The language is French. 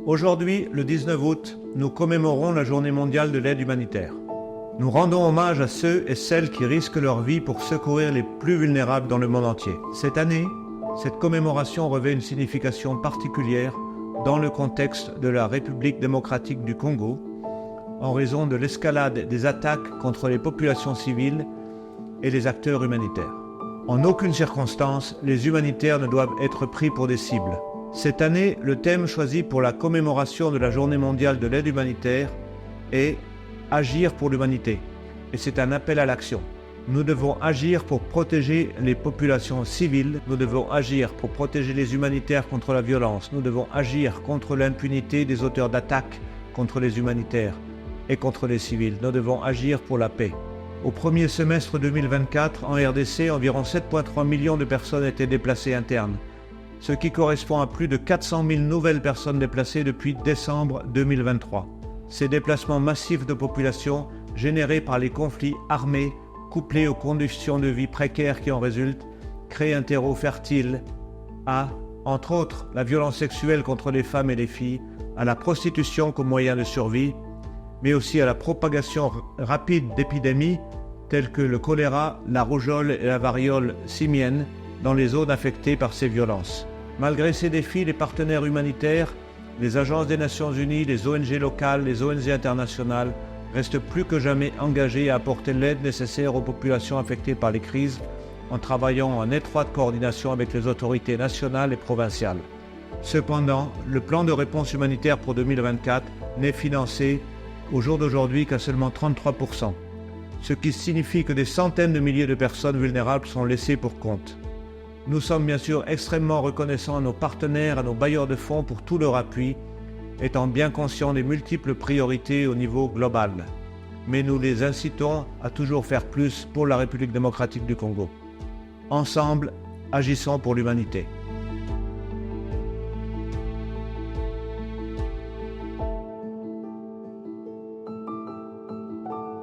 Aujourd'hui, le 19 août, nous commémorons la Journée mondiale de l'aide humanitaire. Nous rendons hommage à ceux et celles qui risquent leur vie pour secourir les plus vulnérables dans le monde entier. Cette année, cette commémoration revêt une signification particulière dans le contexte de la République démocratique du Congo, en raison de l'escalade des attaques contre les populations civiles et les acteurs humanitaires. En aucune circonstance, les humanitaires ne doivent être pris pour des cibles. Cette année, le thème choisi pour la commémoration de la Journée mondiale de l'aide humanitaire est « Agir pour l'humanité » et c'est un appel à l'action. Nous devons agir pour protéger les populations civiles, nous devons agir pour protéger les humanitaires contre la violence, nous devons agir contre l'impunité des auteurs d'attaques contre les humanitaires et contre les civils, nous devons agir pour la paix. Au premier semestre 2024, en RDC, environ 7,3 millions de personnes étaient déplacées internes, ce qui correspond à plus de 400 000 nouvelles personnes déplacées depuis décembre 2023. Ces déplacements massifs de population générés par les conflits armés, couplés aux conditions de vie précaires qui en résultent, créent un terreau fertile à, entre autres, la violence sexuelle contre les femmes et les filles, à la prostitution comme moyen de survie, mais aussi à la propagation rapide d'épidémies telles que le choléra, la rougeole et la variole simienne dans les zones affectées par ces violences. Malgré ces défis, les partenaires humanitaires, les agences des Nations Unies, les ONG locales, les ONG internationales restent plus que jamais engagés à apporter l'aide nécessaire aux populations affectées par les crises en travaillant en étroite coordination avec les autorités nationales et provinciales. Cependant, le plan de réponse humanitaire pour 2024 n'est financé au jour d'aujourd'hui qu'à seulement 33%, ce qui signifie que des centaines de milliers de personnes vulnérables sont laissées pour compte. Nous sommes bien sûr extrêmement reconnaissants à nos partenaires, à nos bailleurs de fonds pour tout leur appui, étant bien conscients des multiples priorités au niveau global. Mais nous les incitons à toujours faire plus pour la République démocratique du Congo. Ensemble, agissons pour l'humanité.